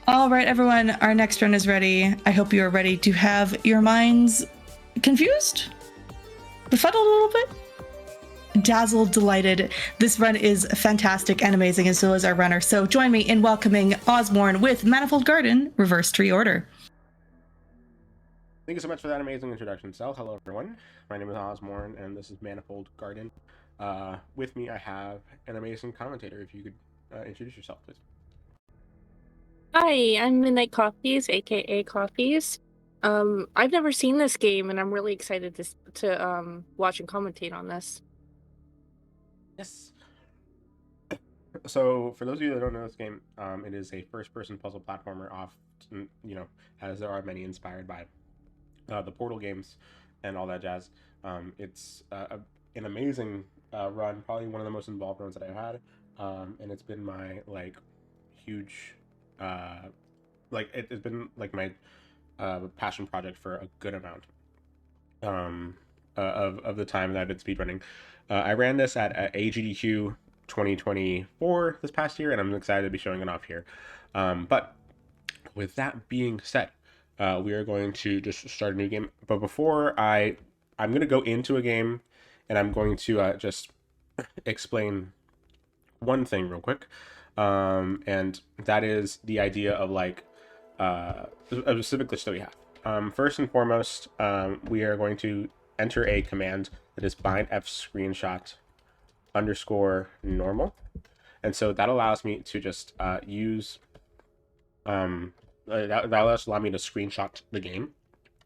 All right, everyone, our next run is ready. I hope you are ready to have your minds confused, befuddled a little bit, dazzled, delighted. This run is fantastic and amazing, and so is our runner. So join me in welcoming Ozmourn with Manifold Garden Reverse Tree Order. Thank you so much for that amazing introduction, Sel. Hello, everyone. My name is Ozmourn, and this is Manifold Garden. With me, I have an amazing commentator. If you could introduce yourself, please. Hi, I'm Midnight Coffees, aka Coffees. I've never seen this game, and I'm really excited to watch and commentate on this. Yes. So, for those of you that don't know this game, it is a first-person puzzle platformer. Often, as there are many inspired by the Portal games and all that jazz. It's an amazing run, probably one of the most involved runs that I've had, and it's been my huge, it's been like my passion project for a good amount of the time that I've been speedrunning. I ran this at AGDQ 2024 this past year, and I'm excited to be showing it off here. But with that being said, we are going to just start a new game. But before I'm going to go into a game, and I'm going to just explain one thing real quick. And that is the idea of a specific glitch that we have. First and foremost, we are going to enter a command that is bind f screenshot underscore normal. And so that allows me to just use that allow me to screenshot the game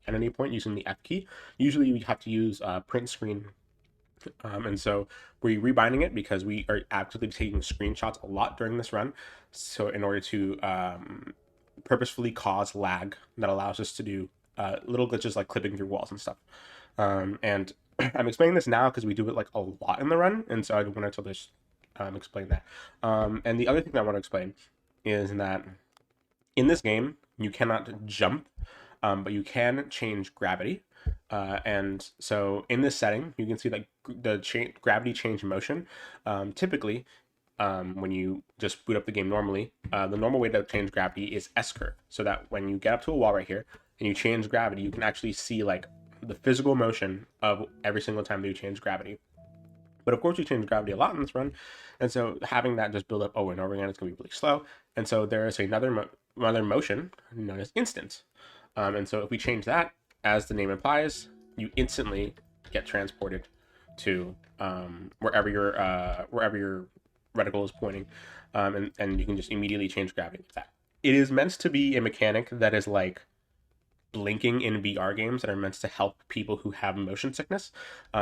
at any point using the F key. Usually you have to use print screen, and so we're rebinding it because we are actively taking screenshots a lot during this run. So in order to purposefully cause lag that allows us to do little glitches like clipping through walls and stuff. And I'm explaining this now because we do it like a lot in the run, and so I wanted to just explain that. And the other thing that I want to explain is that in this game, you cannot jump, but you can change gravity. And so in this setting, you can see like the gravity change motion. Typically, when you just boot up the game normally, the normal way to change gravity is S-curve. So that when you get up to a wall right here and you change gravity, you can actually see like the physical motion of every single time that you change gravity. But of course, we change gravity a lot in this run, and so having that just build up over and over again, it's going to be really slow. And so there is another motion known as instant. And so if we change that, as the name implies, you instantly get transported to wherever your reticle is pointing, and you can just immediately change gravity with that. It is meant to be a mechanic that is like blinking in VR games that are meant to help people who have motion sickness.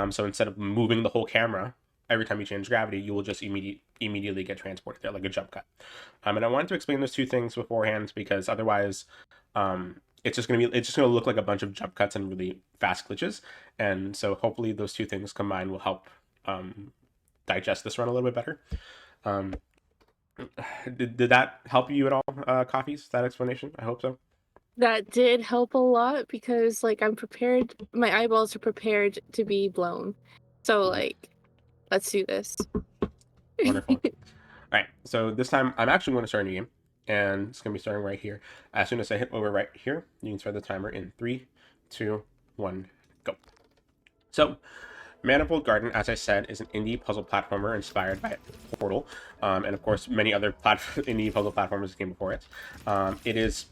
So instead of moving the whole camera every time you change gravity, you will just immediately get transported there like a jump cut. And I wanted to explain those two things beforehand because otherwise, it's just gonna look like a bunch of jump cuts and really fast glitches. And so hopefully those two things combined will help digest this run a little bit better. Did that help you at all, Coffees? That explanation? I hope so. That did help a lot because I'm prepared. My eyeballs are prepared to be blown. So let's do this. Wonderful. All right, so this time I'm actually going to start a new game, and it's going to be starting right here. As soon as I hit over right here, you can start the timer in 3, 2, 1, go. So, Manifold Garden, as I said, is an indie puzzle platformer inspired by Portal, and of course many other indie puzzle platformers came before it. It is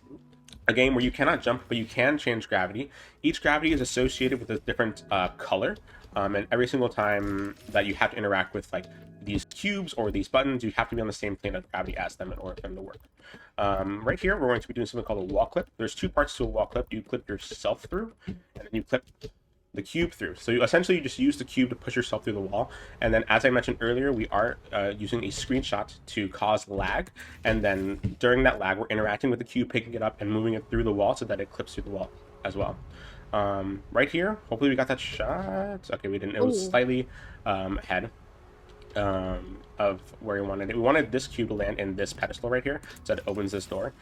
a game where you cannot jump, but you can change gravity. Each gravity is associated with a different color, and every single time that you have to interact with like these cubes or these buttons, you have to be on the same plane of gravity as them in order for them to work. Right here, we're going to be doing something called a wall clip. There's two parts to a wall clip. You clip yourself through, and then you clip the cube through. So you essentially just use the cube to push yourself through the wall. And then, as I mentioned earlier, we are using a screenshot to cause lag. And then during that lag, we're interacting with the cube, picking it up and moving it through the wall so that it clips through the wall as well. Right here, hopefully we got that shot. Okay, we didn't. It was slightly ahead of where we wanted it. We wanted this cube to land in this pedestal right here, so it opens this door.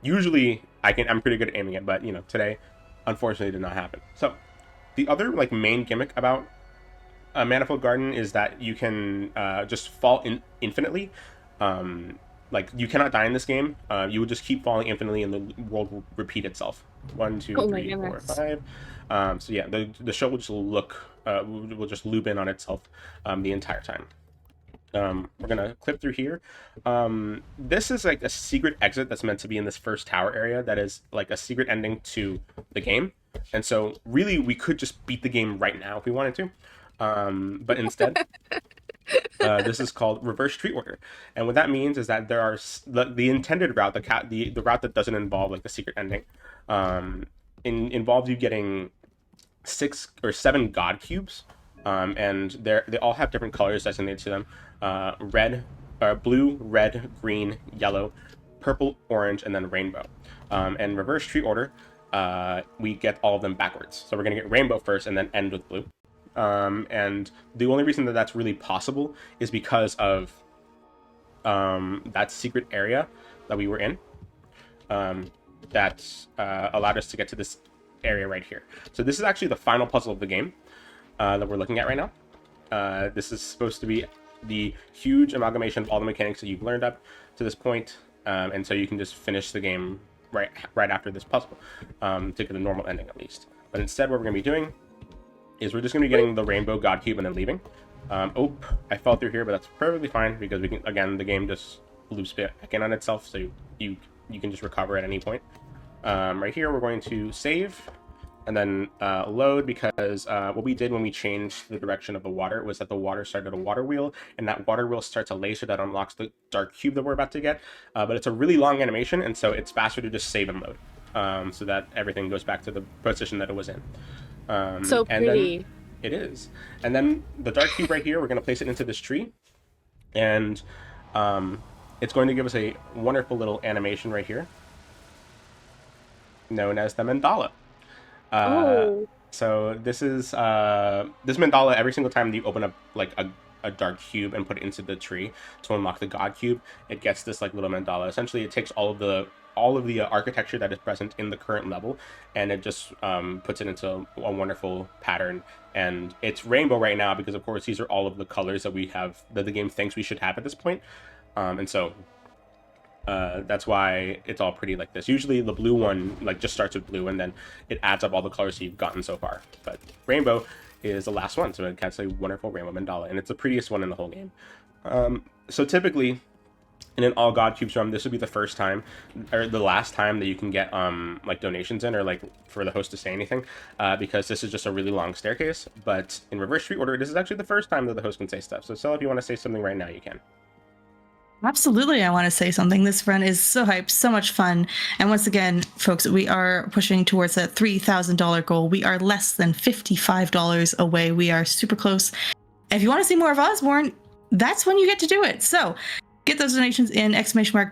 Usually, I'm pretty good at aiming it, but today, unfortunately, did not happen. So, the other main gimmick about a Manifold Garden is that you can just fall infinitely. like you cannot die in this game. You would just keep falling infinitely, and the world will repeat itself. 1, 2, Oh my 3, 4, goodness. 5. So yeah, the show will just will just loop in on itself the entire time. We're gonna clip through here. This is like a secret exit that's meant to be in this first tower area. That is like a secret ending to the game. And so really, we could just beat the game right now if we wanted to. But instead, this is called reverse tree order, and what that means is that there are the intended route, the route that doesn't involve like the secret ending, involves you getting 6 or 7 god cubes, and they all have different colors designated to them: blue, red, green, yellow, purple, orange, and then rainbow. And reverse tree order, we get all of them backwards. So we're gonna get rainbow first, and then end with blue. And the only reason that that's really possible is because of that secret area that we were in, that allowed us to get to this area right here. So this is actually the final puzzle of the game that we're looking at right now. This is supposed to be the huge amalgamation of all the mechanics that you've learned up to this point, and so you can just finish the game right after this puzzle, to get a normal ending at least. But instead, what we're going to be doing is we're just going to be getting the rainbow god cube and then leaving. Oh, I fell through here, but that's perfectly fine because we can, again, the game just loops back in on itself, so you can just recover at any point. Right here, we're going to save and then load, because what we did when we changed the direction of the water was that the water started a water wheel, and that water wheel starts a laser that unlocks the dark cube that we're about to get. But it's a really long animation, and so it's faster to just save and load, so that everything goes back to the position that it was in. So pretty. And then it is. And then the dark cube right here, we're going to place it into this tree, and it's going to give us a wonderful little animation right here known as the mandala. So this is this mandala. Every single time that you open up like a dark cube and put it into the tree to unlock the god cube, it gets this like little mandala. Essentially, it takes all of the architecture that is present in the current level, and it just puts it into a wonderful pattern. And it's rainbow right now because, of course, these are all of the colors that we have, that the game thinks we should have at this point. And so that's why it's all pretty like this. Usually the blue one like just starts with blue, and then it adds up all the colors you've gotten so far. But rainbow is the last one, so it gets a wonderful rainbow mandala, and it's the prettiest one in the whole game. So typically, in an all god cubes run, this would be the first time or the last time that you can get like donations in, or like for the host to say anything, because this is just a really long staircase. But in reverse tree order, this is actually the first time that the host can say stuff. So Stella, if you want to say something right now, you can. Absolutely, I want to say something. This run is so hyped, so much fun. And once again, folks, we are pushing towards that $3,000 goal. We are less than $55 away. We are super close. If you want to see more of Ozmourn, that's when you get to do it. So get those donations in,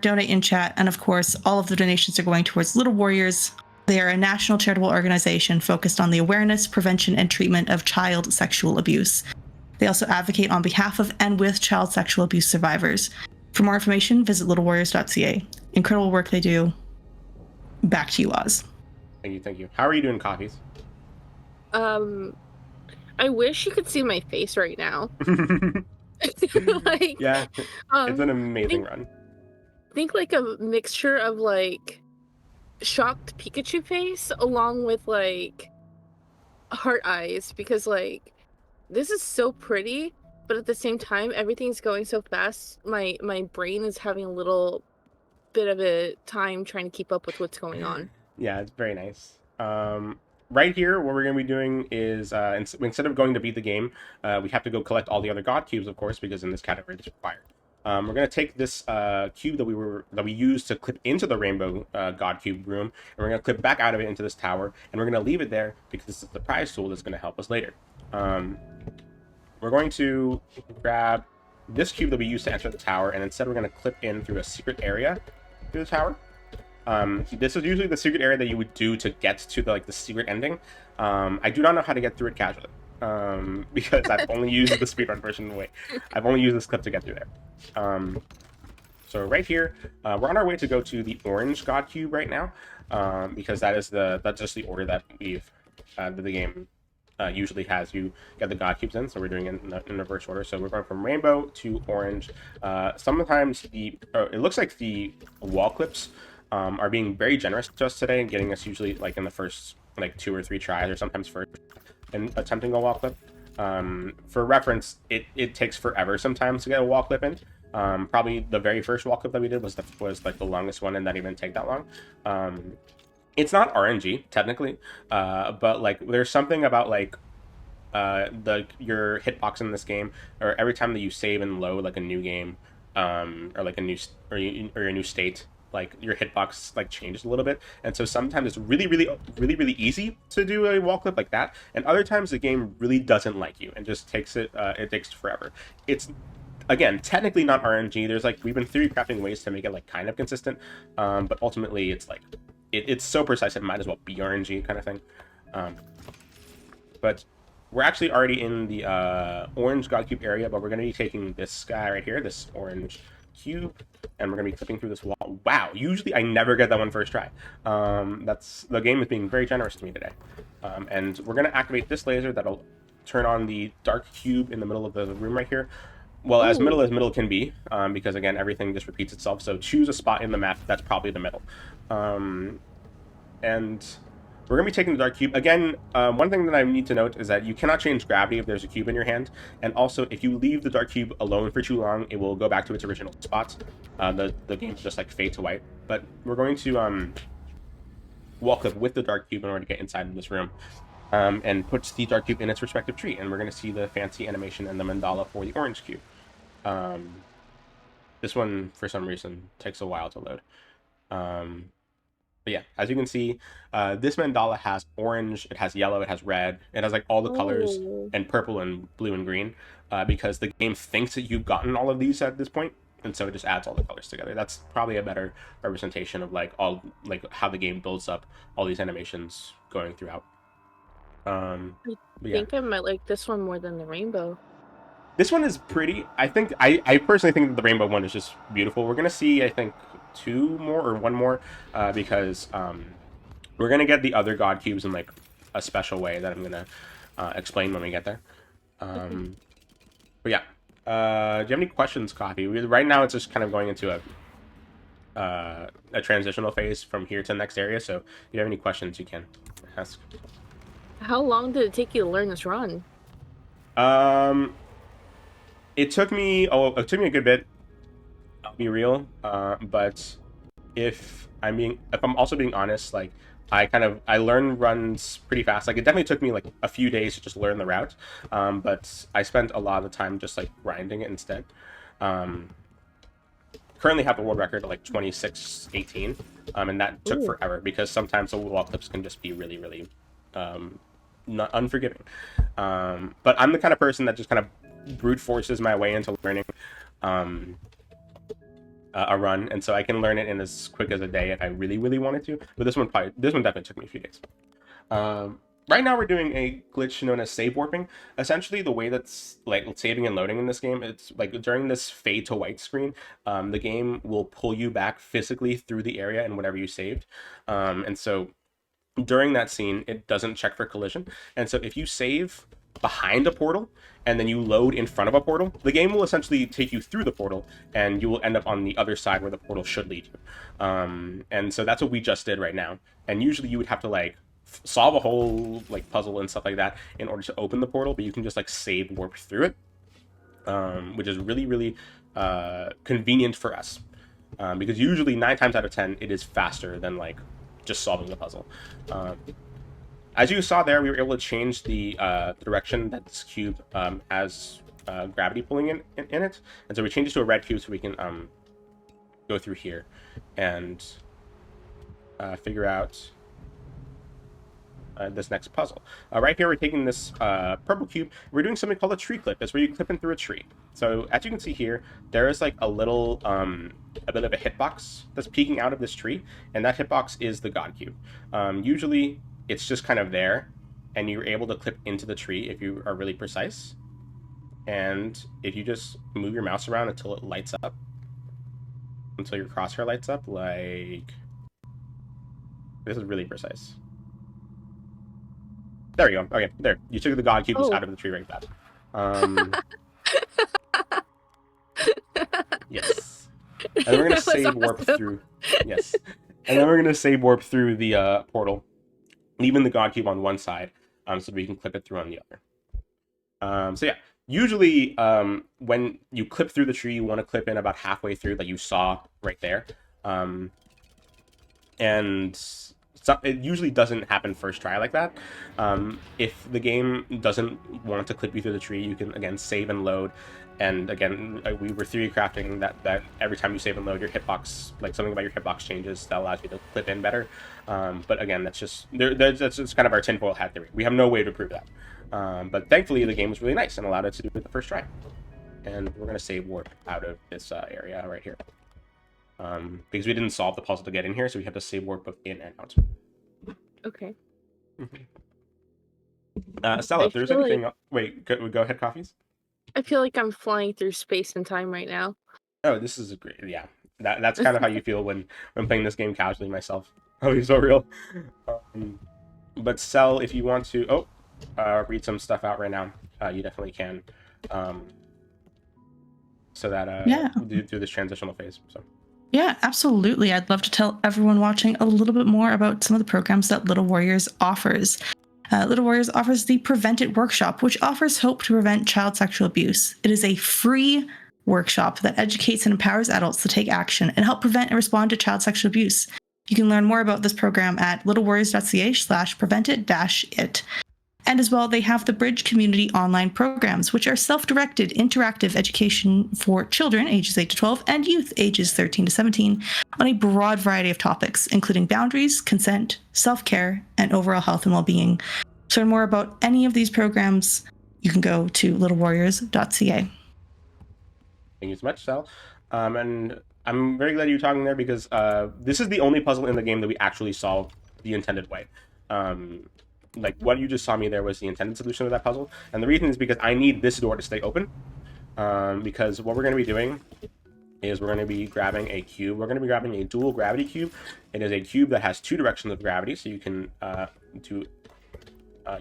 !donate in chat. And of course, all of the donations are going towards Little Warriors. They are a national charitable organization focused on the awareness, prevention, and treatment of child sexual abuse. They also advocate on behalf of and with child sexual abuse survivors. For more information, visit littlewarriors.ca. Incredible work they do. Back to you, Oz. Thank you. How are you doing, coffees? I wish you could see my face right now. Like, yeah, it's an amazing run. Think like a mixture of like shocked Pikachu face along with like heart eyes, because like this is so pretty, but at the same time everything's going so fast. My brain is having a little bit of a time trying to keep up with what's going on. Yeah, it's very nice. Right here, what we're going to be doing is instead of going to beat the game, we have to go collect all the other god cubes, of course, because in this category it's required. We're going to take this cube that we used to clip into the rainbow god cube room, and we're going to clip back out of it into this tower, and we're going to leave it there because this is the prize tool that's going to help us later. We're going to grab this cube that we used to enter the tower, and instead we're going to clip in through a secret area through the tower. This is usually the secret area that you would do to get to the secret ending. I do not know how to get through it casually, because I've only used the speedrun version. I've only used this clip to get through there. So right here, we're on our way to go to the orange god cube right now, because that's just the order that the game usually has you get the god cubes in, so we're doing it in reverse order. So we're going from rainbow to orange. Sometimes it looks like the wall clips are being very generous to us today and getting us usually like in the first like 2 or 3 tries, or sometimes first and attempting a wall clip. For reference, it takes forever sometimes to get a wall clip in. Probably the very first wall clip that we did was like the longest one, and that didn't even take that long. It's not RNG technically, but like there's something about like your hitbox in this game, or every time that you save and load like a new game, or like a new or a new state, like your hitbox like changes a little bit, and so sometimes it's really easy to do a wall clip like that, and other times the game really doesn't like you and just takes it takes forever. It's again technically not RNG. There's like we've been theory crafting ways to make it like kind of consistent, but ultimately it's like it's so precise it might as well be RNG kind of thing. But we're actually already in the orange god cube area, but we're going to be taking this guy right here, this orange cube, and we're going to be clipping through this wall. Wow, usually I never get that one first try. The game is being very generous to me today. And we're going to activate this laser that'll turn on the dark cube in the middle of the room right here. Well, as middle can be, because again, everything just repeats itself. So choose a spot in the map that's probably the middle. And we're going to be taking the dark cube. Again, one thing that I need to note is that you cannot change gravity if there's a cube in your hand. And also, if you leave the dark cube alone for too long, it will go back to its original spot. The game just like fade to white. But we're going to wall clip with the dark cube in order to get inside of this room. And puts the dark cube in its respective tree. And we're going to see the fancy animation and the mandala for the orange cube. This one, for some reason, takes a while to load. But yeah, as you can see, this mandala has orange, it has yellow, it has red, it has like all the colors, and purple and blue and green, because the game thinks that you've gotten all of these at this point, and so it just adds all the colors together. That's probably a better representation of like how the game builds up all these animations going throughout. I think I might like this one more than the rainbow. This one is pretty. I personally think that the rainbow one is just beautiful. We're gonna see, I think, 2 more or 1 more, because we're gonna get the other god cubes in like a special way that I'm gonna explain when we get there. But yeah, do you have any questions, Coffee? Right now, it's just kind of going into a transitional phase from here to the next area. So if you have any questions, you can ask. How long did it take you to learn this run? It took me a good bit. I'll be real. But if I'm also being honest, like I learn runs pretty fast. Like it definitely took me like a few days to just learn the route. But I spent a lot of the time just like grinding it instead. Currently have the world record at like 26:18. And that took forever because sometimes the wall clips can just be really not unforgiving. But I'm the kind of person that just kind of brute forces my way into learning a run, and so I can learn it in as quick as a day if I really wanted to. But this one definitely took me a few days. Right now we're doing a glitch known as save warping. Essentially, the way that's like saving and loading in this game, it's like during this fade to white screen, the game will pull you back physically through the area and whatever you saved, and so during that scene it doesn't check for collision, and so if you save behind a portal and then you load in front of a portal, the game will essentially take you through the portal and you will end up on the other side where the portal should lead you. And so that's what we just did right now. And usually you would have to like solve a whole like puzzle and stuff like that in order to open the portal, but you can just like save warp through it, which is really convenient for us, because usually 9 times out of 10 it is faster than like just solving the puzzle. As you saw there, we were able to change the direction that this cube has gravity pulling in it. And so we changed it to a red cube so we can go through here and figure out this next puzzle. Right here, we're taking this purple cube. We're doing something called a tree clip. That's where you clip in through a tree. So as you can see here, there is like a little, a bit of a hitbox that's peeking out of this tree. And that hitbox is the God cube. Usually, it's just kind of there, and you're able to clip into the tree if you are really precise. And if you just move your mouse around until it lights up, until your crosshair lights up, like... This is really precise. There you go. Okay, there. You took the god cube just Oh. out of the tree right there. Yes. And then we're gonna That was save warp awesome. through. Yes. And then we're gonna save warp through the portal, leaving the god cube on one side, so we can clip it through on the other. So yeah, usually when you clip through the tree, you want to clip in about halfway through, like you saw right there. And it usually doesn't happen first try like that. If the game doesn't want to clip you through the tree, you can again save and load. And again, we were theory crafting that every time you save and load, your hitbox, like something about your hitbox changes that allows you to clip in better. But again, that's just that's just kind of our tinfoil hat theory. We have no way to prove that. But thankfully, the game was really nice and allowed us to do it the first try. And we're gonna save warp out of this area right here. Because we didn't solve the puzzle to get in here, so we have to save warp both in and out. Okay. Stella, if there's feel anything... Wait, go ahead, Coffees. I feel like I'm flying through space and time right now. Oh, this is a great... Yeah, that's kind of how you feel when playing this game casually myself. Oh, you're so real. But Cell, if you want to... read some stuff out right now, you definitely can. So that Yeah. do this transitional phase, so... Yeah, absolutely. I'd love to tell everyone watching a little bit more about some of the programs that Little Warriors offers. Little Warriors offers the Prevent-A-Thon workshop, which offers hope to prevent child sexual abuse. It is a free workshop that educates and empowers adults to take action and help prevent and respond to child sexual abuse. You can learn more about this program at littlewarriors.ca/prevent-it. And as well, they have the Bridge Community online programs, which are self-directed, interactive education for children ages 8 to 12 and youth ages 13 to 17 on a broad variety of topics, including boundaries, consent, self-care, and overall health and well-being. To learn more about any of these programs, you can go to littlewarriors.ca. Thank you so much, Sal. And I'm very glad you're talking there because this is the only puzzle in the game that we actually solved the intended way. Like what you just saw me there was the intended solution of that puzzle, and the reason is because I need this door to stay open. Because what we're going to be doing is we're going to be grabbing a cube. We're going to be grabbing a dual gravity cube. It is a cube that has 2 directions of gravity, so you can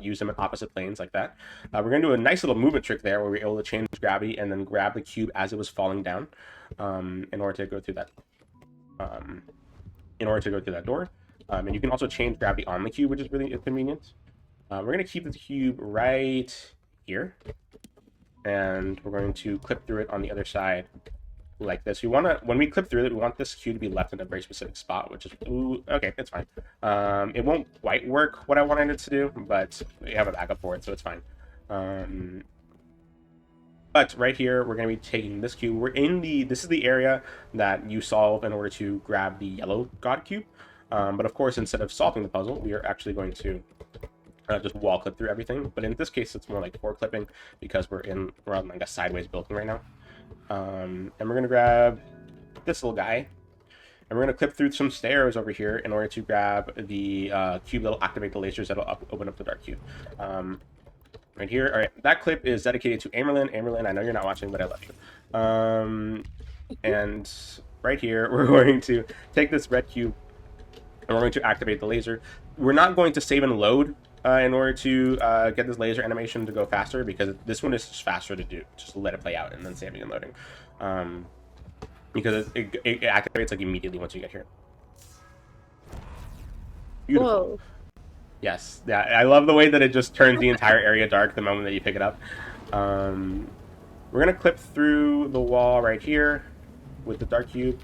use them in opposite planes like that. We're going to do a nice little movement trick there where we're able to change gravity and then grab the cube as it was falling down in order to go through that. Door. And you can also change gravity on the cube, which is really convenient. We're going to keep the cube right here, and we're going to clip through it on the other side like this. When we clip through it, we want this cube to be left in a very specific spot, which is, okay, it's fine. It won't quite work what I wanted it to do, but we have a backup for it, so it's fine. But right here, we're going to be taking this cube. This is the area that you solve in order to grab the yellow god cube. But of course, instead of solving the puzzle, we are actually going to just wall clip through everything. But in this case, it's more like floor clipping because we're on like a sideways building right now. And we're going to grab this little guy. And we're going to clip through some stairs over here in order to grab the cube that will activate the lasers that will open up the dark cube. Right here. All right, that clip is dedicated to Amerlin. Amerlin, I know you're not watching, but I love you. And right here, we're going to take this red cube and we're going to activate the laser. We're not going to save and load in order to get this laser animation to go faster, because this one is just faster to do. Just let it play out and then saving and loading. Because it activates like immediately once you get here. Beautiful. Whoa. Yes, yeah, I love the way that it just turns the entire area dark the moment that you pick it up. We're gonna clip through the wall right here with the dark cube.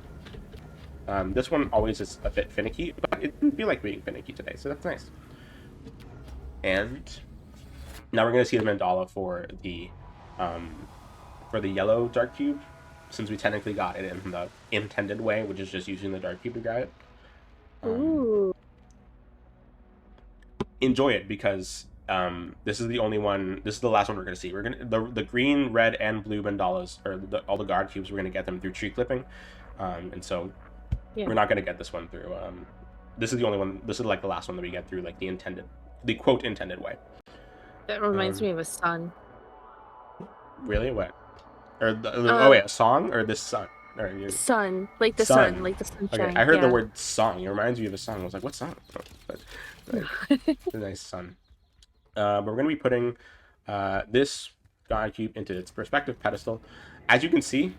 This one always is a bit finicky, but it didn't feel like being finicky today, so that's nice. And now we're gonna see the mandala for the yellow dark cube, since we technically got it in the intended way, which is just using the dark cube to grab it. Ooh. Enjoy it, because this is the only one. This is the last one we're gonna see. We're gonna the green, red, and blue mandalas, or all the guard cubes. We're gonna get them through tree clipping, and so we're not gonna get this one through. This is the only one. This is like the last one that we get through like the quote intended way. That reminds me of a sun. Really? What? Or oh wait, a song or this sun? Or sun, like the sun, like the sunshine. Okay, I heard the word song. It reminds me of a song. I was like, what song? But a nice sun. But we're going to be putting this God cube into its respective pedestal. As you can see,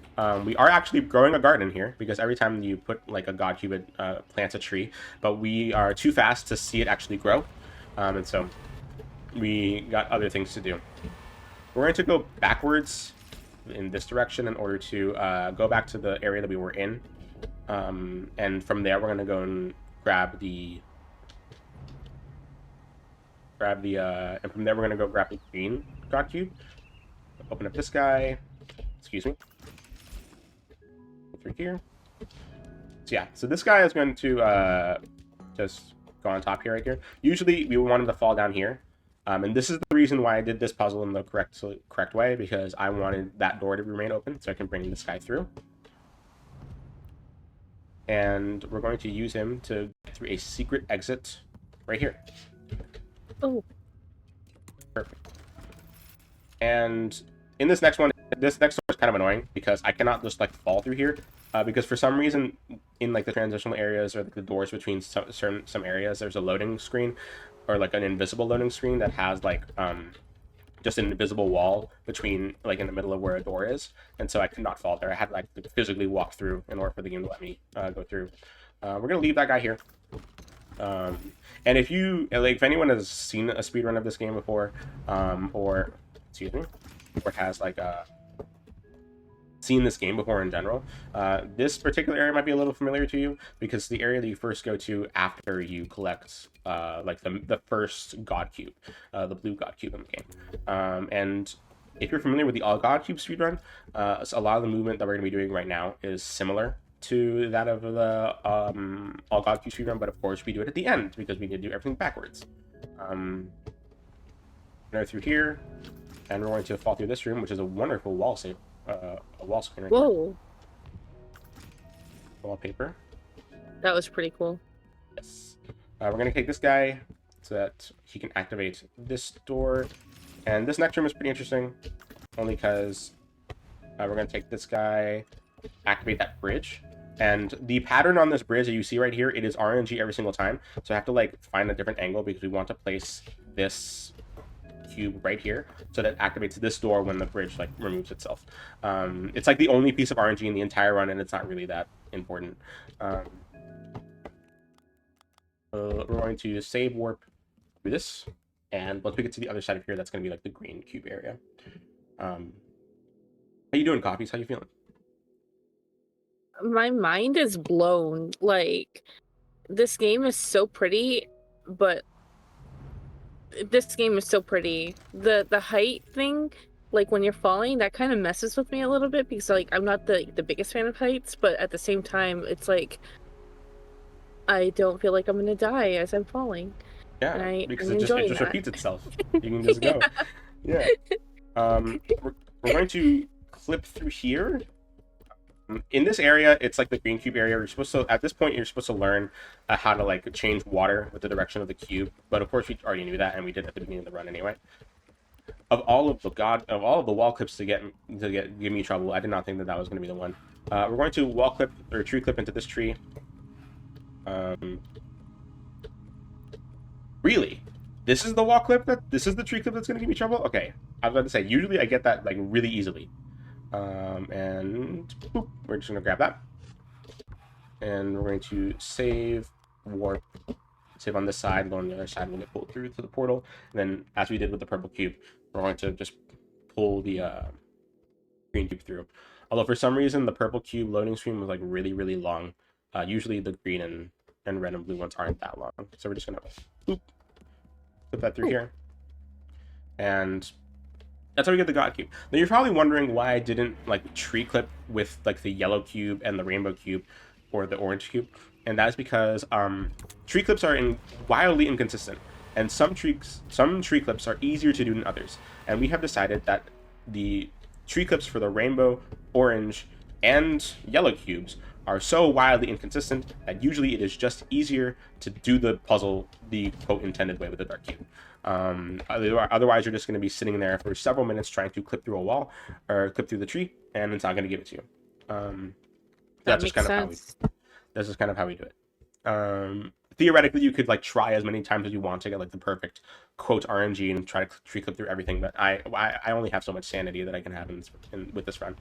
we are actually growing a garden here because every time you put like a God cube, it plants a tree, but we are too fast to see it actually grow. And so we got other things to do. We're going to go backwards in this direction in order to go back to the area that we were in. And from there, we're going to go and grab the and from there we're going to go grab the green God cube. Open up this guy. Excuse me. Through here. So yeah, so this guy is going to just go on top here, right here. Usually we would want him to fall down here. And this is the reason why I did this puzzle in the correct way, because I wanted that door to remain open so I can bring this guy through. And we're going to use him to get through a secret exit right here. Oh. Perfect. And in this next one, this next door is kind of annoying because I cannot just like fall through here. Because for some reason, in like the transitional areas or the doors between some areas, there's a loading screen or like an invisible loading screen that has like just an invisible wall between like in the middle of where a door is, and so I could not fall there. I had to like physically walk through in order for the game to let me go through. We're gonna leave that guy here. And if you like, if anyone has seen a speedrun of this game before, or excuse me, or has like seen this game before in general, this particular area might be a little familiar to you because the area that you first go to after you collect like the first God cube, the blue God cube in the game. And if you're familiar with the all God cube speedrun, a lot of the movement that we're going to be doing right now is similar to that of the all God cube speedrun, but of course we do it at the end because we need to do everything backwards. Go through here, and we're going to fall through this room, which is a wonderful wall save. A wall screen right Whoa. here. Wallpaper. That was pretty cool. Yes. We're going to take this guy so that he can activate this door. And this next room is pretty interesting, only because we're going to take this guy, activate that bridge. And the pattern on this bridge that you see right here, it is RNG every single time. So I have to like find a different angle because we want to place this cube right here so that activates this door when the bridge like removes itself. It's like the only piece of RNG in the entire run, and it's not really that important. We're going to save warp through this, and once we get to the other side of here, that's going to be like the green cube area. How you doing, Coffees? How you feeling? My mind is blown. Like, this game is so pretty, but this game is so pretty. The height thing, like when you're falling, that kind of messes with me a little bit because like I'm not the biggest fan of heights, but at the same time, it's like I don't feel like I'm gonna die as I'm falling. Yeah, because I'm it just that. repeats itself. You can just go. Yeah. We're going to clip through here. In this area, it's like the green cube area. You're supposed to, at this point, you're supposed to learn how to like change water with the direction of the cube. But of course, we already knew that, and we did at the beginning of the run anyway. Of all of the wall clips to give me trouble, I did not think that was going to be the one. We're going to wall clip or tree clip into this tree. Really? This is the wall clip this is the tree clip that's going to give me trouble? Okay, I was about to say, usually I get that like really easily. And boop, we're just going to grab that. And we're going to save warp, save on this side, go on the other side, we'll get pulled through to the portal. And then, as we did with the purple cube, we're going to just pull the green cube through. Although for some reason, the purple cube loading screen was like really, really long. Usually the green and red and blue ones aren't that long. So we're just going to put that through here. And that's how we get the God cube. Now you're probably wondering why I didn't like tree clip with like the yellow cube and the rainbow cube or the orange cube, and that's because tree clips are wildly inconsistent, and some tree clips are easier to do than others. And we have decided that the tree clips for the rainbow, orange, and yellow cubes are so wildly inconsistent that usually it is just easier to do the puzzle the quote intended way with the dark cube. Otherwise, you're just going to be sitting there for several minutes trying to clip through a wall or clip through the tree, and it's not going to give it to you. That's just kind of how we do it. theoretically, you could like try as many times as you want to get like the perfect quote RNG and try to tree clip through everything. But I only have so much sanity that I can have with this run.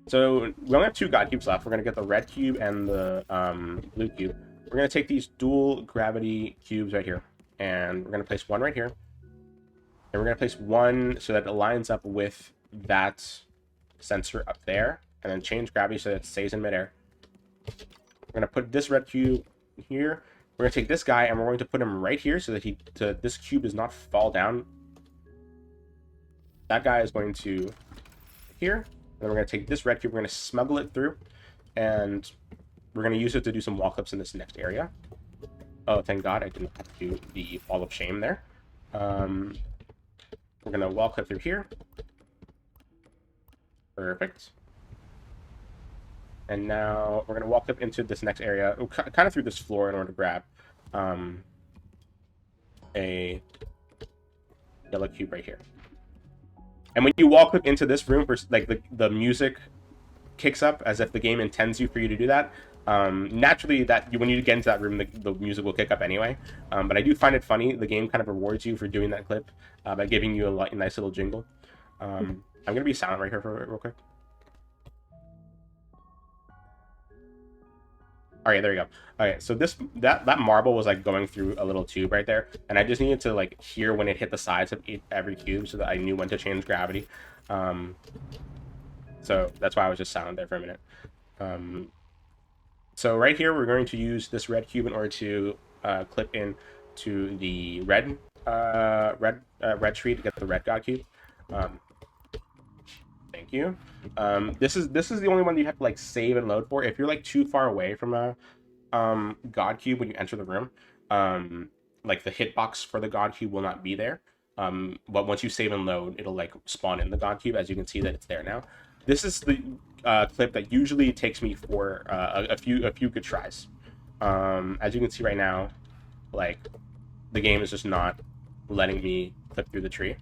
So we only have 2 God cubes left. We're gonna get the red cube and the blue cube. We're gonna take these dual gravity cubes right here, and we're gonna place one right here, and we're gonna place one so that it lines up with that sensor up there, and then change gravity so that it stays in midair. We're gonna put this red cube here. We're gonna take this guy and we're going to put him right here so that this cube does not fall down. That guy is going to here. And then we're going to take this red cube, we're going to smuggle it through, and we're going to use it to do some wall clips in this next area. Oh, thank God I didn't have to do the wall of shame there. We're going to wall clip through here. Perfect. And now we're going to wall clip into this next area, kind of through this floor in order to grab a yellow cube right here. And when you wall clip into this room, for like the music kicks up as if the game intends for you to do that. Naturally, when you get into that room, the music will kick up anyway. But I do find it funny. The game kind of rewards you for doing that clip by giving you a nice little jingle. I'm gonna be silent right here for real quick. All right, there you go. Okay, so that marble was like going through a little tube right there, and I just needed to like hear when it hit the sides of every cube so that I knew when to change gravity. So that's why I was just silent there for a minute. So right here, we're going to use this red cube in order to clip in to the red tree to get the red God cube. Thank you. This is the only one that you have to like save and load for. If you're like too far away from a God cube when you enter the room, like the hitbox for the God cube will not be there. But once you save and load, it'll like spawn in the God cube. As you can see that it's there now. This is the clip that usually takes me for a few good tries. As you can see right now, like the game is just not letting me clip through the tree.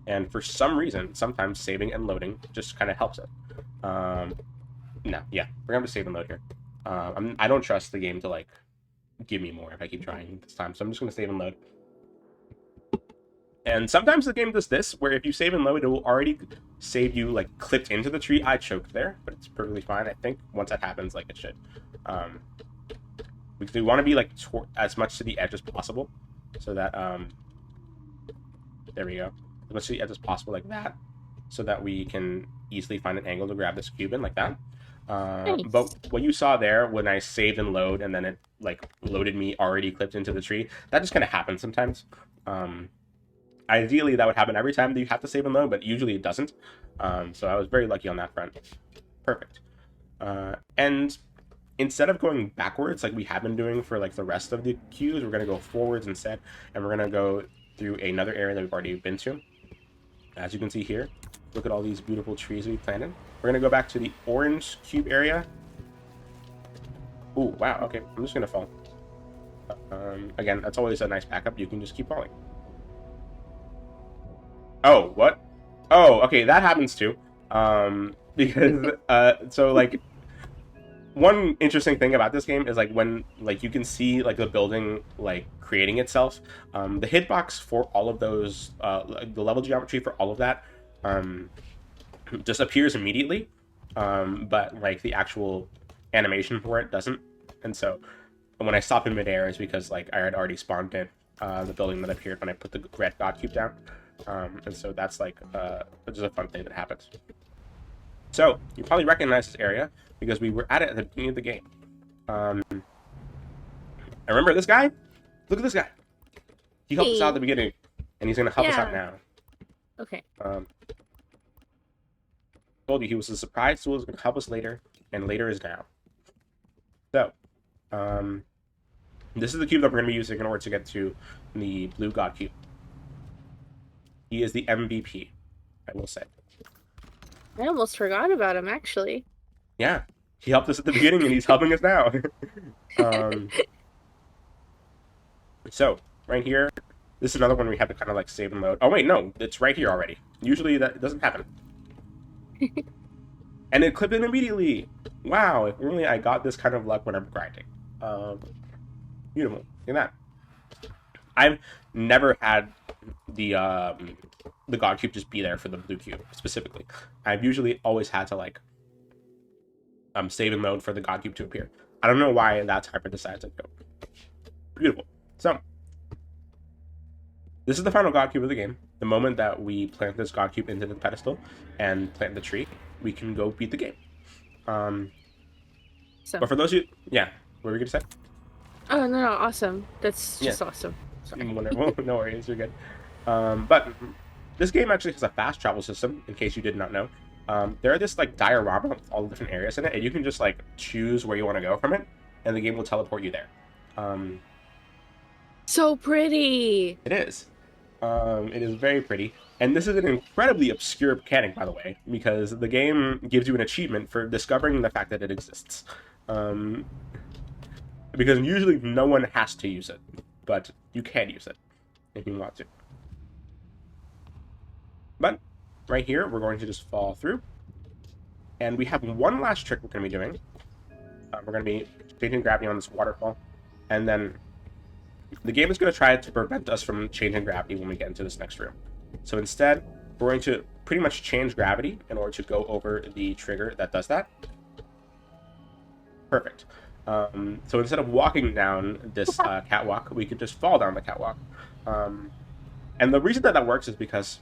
And for some reason, sometimes saving and loading just kind of helps it. No, yeah, we're gonna save and load here. I don't trust the game to like give me more if I keep trying this time, so I'm just gonna save and load. And sometimes the game does this, where if you save and load, it will already save you like clipped into the tree. I choked there, but it's perfectly fine. I think once that happens, like it should. We want to be like as much to the edge as possible, so that there we go. As much to the edge as possible, like that, so that we can easily find an angle to grab this cube in, like that. Nice. But what you saw there when I saved and load, and then it like loaded me already clipped into the tree, that just kind of happens sometimes. Ideally, that would happen every time that you have to save and load, but usually it doesn't. So I was very lucky on that front. Perfect. And instead of going backwards like we have been doing for like the rest of the cubes, we're going to go forwards instead, and we're going to go through another area that we've already been to. As you can see here, look at all these beautiful trees we planted. We're going to go back to the orange cube area. Ooh, wow, okay, I'm just going to fall. Again, that's always a nice backup. You can just keep falling. Oh, what? Oh, okay, that happens too. Because, so, like, one interesting thing about this game is, like, when, like, you can see, like, the building, like, creating itself, the hitbox for all of those, the level geometry for all of that, just appears immediately, but, like, the actual animation for it doesn't. And so, when I stop in midair, is because, like, I had already spawned in the building that appeared when I put the red God cube down. And so that's, like, just a fun thing that happens. So, you probably recognize this area, because we were at it at the beginning of the game. And remember this guy? Look at this guy. He helped us out at the beginning, and he's going to help us out now. Okay. Told you he was a surprise tool, was going to help us later, and later is now. So, this is the cube that we're going to be using in order to get to the blue God cube. He is the MVP, I will say. I almost forgot about him, actually. Yeah, he helped us at the beginning, and he's helping us now. So, right here, this is another one we have to kind of like save and load. Oh wait, no, it's right here already. Usually that doesn't happen. And it clipped in immediately. Wow, if only I got this kind of luck when I'm grinding. Beautiful. Look at that. I've never had the god cube just be there for the blue cube specifically. I've usually always had to like save in mode for the god cube to appear. I don't know why that timer decided to go. Beautiful. So this is the final god cube of the game. The moment that we plant this god cube into the pedestal and plant the tree, we can go beat the game. But for those of you, yeah, what were we gonna say? Oh no, awesome. That's just awesome. Sorry. Wonderful. No worries, you're good. But this game actually has a fast travel system, in case you did not know. There are this like diorama with all the different areas in it, and you can just like choose where you want to go from it, and the game will teleport you there. So pretty. It is. It is very pretty. And this is an incredibly obscure mechanic, by the way, because the game gives you an achievement for discovering the fact that it exists. Because usually no one has to use it, but you can use it if you want to. But right here, we're going to just fall through. And we have one last trick we're going to be doing. We're going to be changing gravity on this waterfall. And then the game is going to try to prevent us from changing gravity when we get into this next room. So instead, we're going to pretty much change gravity in order to go over the trigger that does that. Perfect. So instead of walking down this catwalk, we could just fall down the catwalk. And the reason that works is because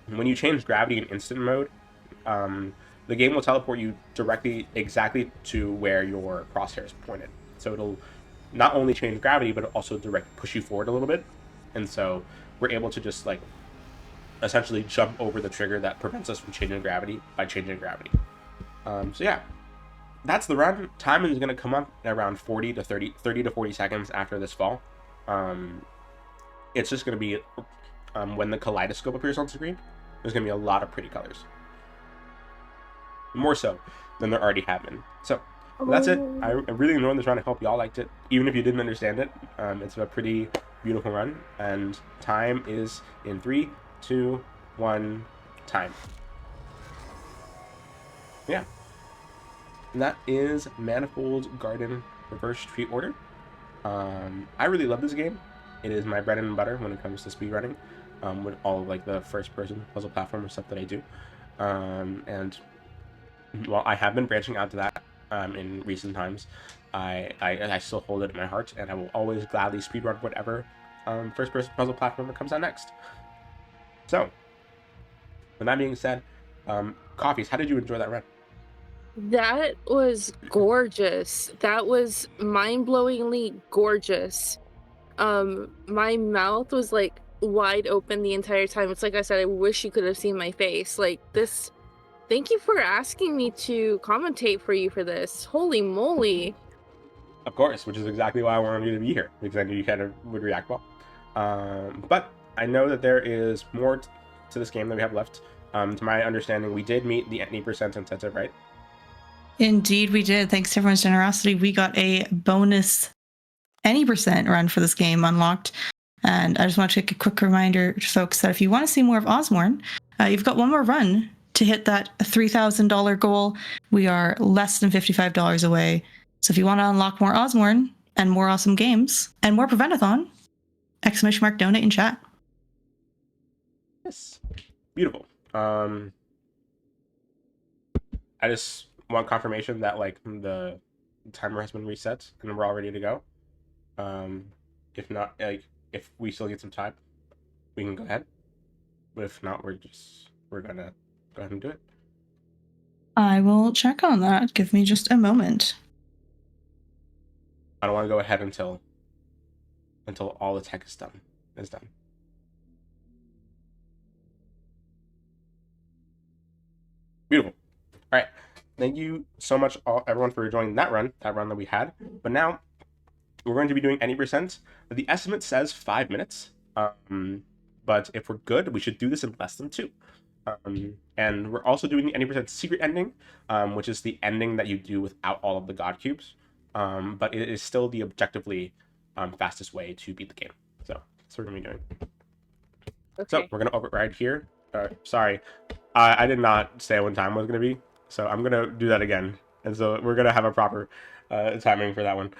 when you change gravity in instant mode, the game will teleport you exactly to where your crosshair is pointed. So it'll not only change gravity, but also push you forward a little bit. And so we're able to just like essentially jump over the trigger that prevents us from changing gravity by changing gravity. So yeah, that's the run. Time is going to come up at around 30 to 40 seconds after this fall. It's just going to be when the kaleidoscope appears on screen, there's going to be a lot of pretty colors. More so than there already have been. So that's it. I really enjoyed this run. I hope y'all liked it. Even if you didn't understand it, it's a pretty beautiful run. And time is in 3, 2, 1, time. Yeah. And that is Manifold Garden Reverse Tree Order. I really love this game. It is my bread and butter when it comes to speedrunning, with all of like the first-person puzzle platformer stuff that I do. And while I have been branching out to that in recent times, I still hold it in my heart, and I will always gladly speedrun whatever first-person puzzle platformer comes out next. So, with that being said, Coffees, how did you enjoy that run? That was gorgeous. That was mind-blowingly gorgeous. My mouth was like wide open the entire time. It's like I said, I wish you could have seen my face. Like this. Thank you for asking me to commentate for you for this. Holy moly. Of course, which is exactly why I wanted you to be here, because I knew you kind of would react well. But I know that there is more to this game that we have left. To my understanding, we did meet the 80% incentive, right? Indeed, we did. Thanks to everyone's generosity, we got a bonus 80% run for this game unlocked. And I just want to take a quick reminder to folks that if you want to see more of Ozmourn, you've got one more run to hit that $3,000 goal. We are less than $55 away. So if you want to unlock more Ozmourn and more awesome games and more Prevent-A-Thon, ! Donate in chat. Yes. Beautiful. I just want confirmation that like the timer has been reset and we're all ready to go. If not, like if we still get some time, we can go ahead. But if not, we're gonna go ahead and do it. I will check on that. Give me just a moment. I don't want to go ahead until all the tech is done. Beautiful. All right. Thank you so much, everyone, for joining that run that we had. But now we're going to be doing 80%. The estimate says 5 minutes. But if we're good, we should do this in less than 2. And we're also doing the 80% secret ending, which is the ending that you do without all of the god cubes. But it is still the objectively fastest way to beat the game. So that's what we're going to be doing. Okay. So we're going to override here. Sorry, I did not say when time was going to be. So I'm gonna do that again, and so we're gonna have a proper timing for that one.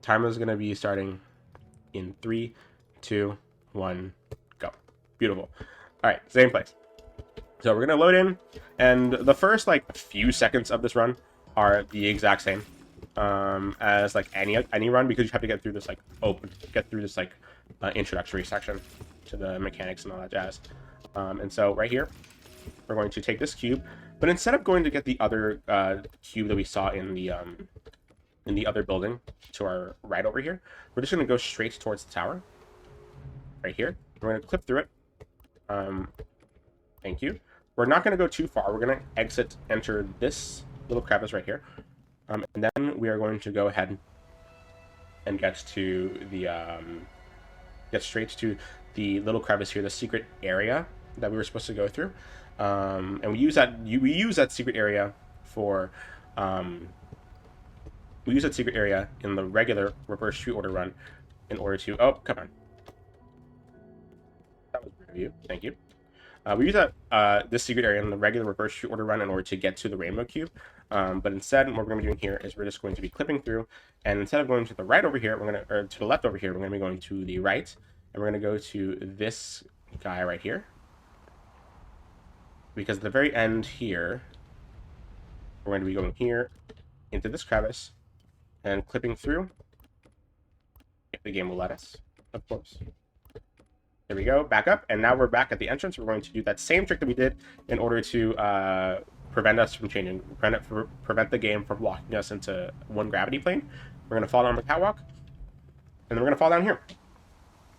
Timer is gonna be starting in 3, 2, 1, go. Beautiful. All right, same place. So we're gonna load in, and the first like few seconds of this run are the exact same as like any run, because you have to get through this like introductory section to the mechanics and all that jazz. And so right here, we're going to take this cube, but instead of going to get the other cube that we saw in the other building to our right over here, we're just gonna go straight towards the tower. Right here, we're gonna clip through it. Thank you. We're not going to go too far. We're going to enter this little crevice right here. And then we are going to go ahead and get straight to the little crevice here, the secret area that we were supposed to go through. And we use that secret area for in the regular reverse street order run in order to, oh, come on. That was a review. Thank you. We use this secret area in the regular reverse street order run in order to get to the rainbow cube. But instead, what we're going to be doing here is we're just going to be clipping through, and instead of going to the right over here, or to the left over here, we're going to be going to the right, and we're going to go to this guy right here, because at the very end here, we're going to be going here into this crevice and clipping through, if the game will let us, of course. There we go, back up, and now we're back at the entrance. We're going to do that same trick that we did in order to prevent us from changing, prevent the game from locking us into one gravity plane. We're going to fall down the catwalk, and then we're going to fall down here.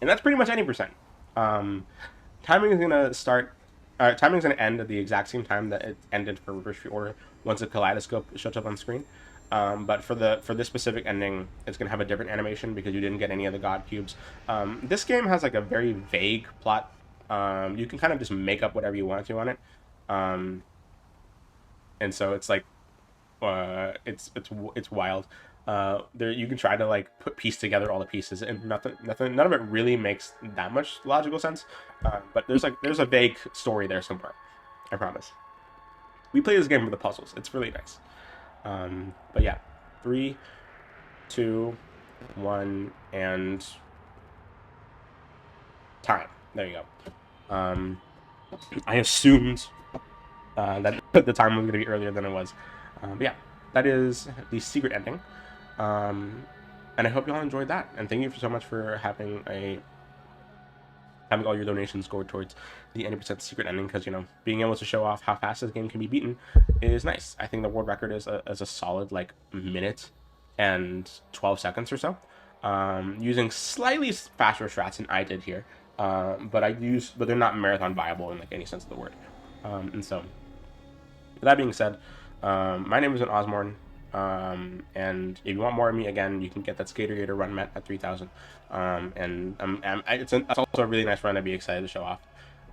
And that's pretty much any percent. Timing is going to start, timing is going to end at the exact same time that it ended for reverse street order once a kaleidoscope shows up on screen. But for this specific ending, it's going to have a different animation because you didn't get any of the god cubes. This game has like a very vague plot. You can kind of just make up whatever you want to on it. And so it's like, it's wild. There you can try to like piece together all the pieces, and none of it really makes that much logical sense. But there's a vague story there somewhere. I promise. We play this game with the puzzles. It's really nice. But yeah, 3, 2, 1, and time. There you go. I assumed that the time was going to be earlier than it was. But yeah, that is the secret ending. And I hope you all enjoyed that. And thank you so much for having all your donations go towards the 80% secret ending, because, you know, being able to show off how fast this game can be beaten is nice. I think the world record is a solid like minute and 12 seconds or so, using slightly faster strats than I did here, but they're not marathon viable in like any sense of the word. And so, with that being said, my name is Ozmourn. And if you want more of me, again, you can get that Skater Gator run met at 3,000. It's also a really nice run I'd be excited to show off.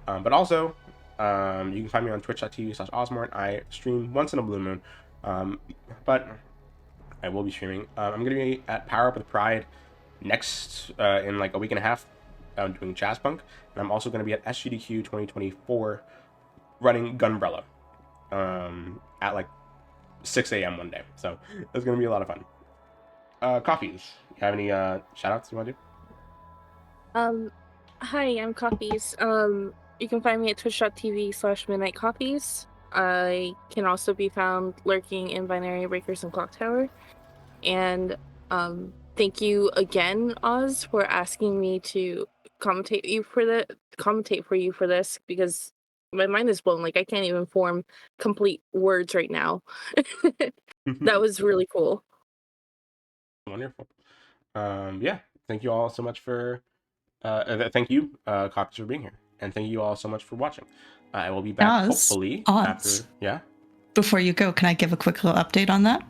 But also, you can find me on twitch.tv/Ozmourn. I stream once in a blue moon, but I will be streaming. I'm going to be at Power Up with Pride next in like a week and a half, doing Jazz Punk, and I'm also going to be at SGDQ 2024 running Gunbrella at like 6 a.m. one day, so it's gonna be a lot of fun. Coffees, you have any shout outs you want to do? Hi, I'm Coffees. You can find me at twitch.tv/midnightcoffees. I can also be found lurking in Binary Breakers and Clock Tower. And thank you again, Oz, for asking me to commentate for you for this, because my mind is blown. Like, I can't even form complete words right now. That was really cool. Wonderful. Yeah, thank you all so much for thank you, Copies, for being here, and thank you all so much for watching. I will be back hopefully after. Yeah. Before you go, can I give a quick little update on that?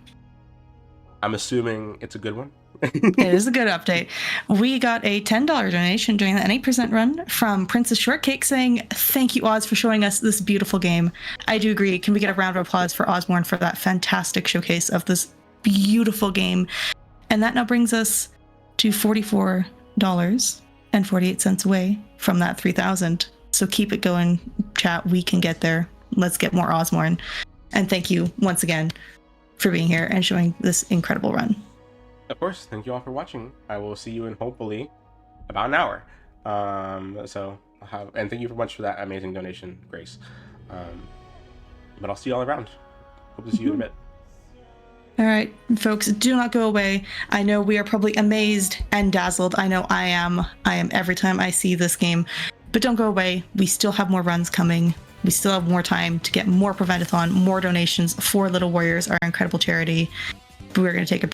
I'm assuming it's a good one. It is a good update. We got a $10 donation during the 8% run from Princess Shortcake saying, "Thank you, Oz, for showing us this beautiful game." I do agree. Can we get a round of applause for Ozmourn for that fantastic showcase of this beautiful game? And that now brings us to $44.48 away from that 3,000. So keep it going, chat. We can get there. Let's get more Ozmourn. And thank you once again for being here and showing this incredible run. Of course, thank you all for watching. I will see you in hopefully about an hour. And thank you so much for that amazing donation, Grace. But I'll see you all around. Hope to see you in a bit. All right, folks, do not go away. I know we are probably amazed and dazzled. I know I am. I am every time I see this game. But don't go away. We still have more runs coming. We still have more time to get more Prevent-A-Thon, more donations for Little Warriors, our incredible charity. But we're going to take a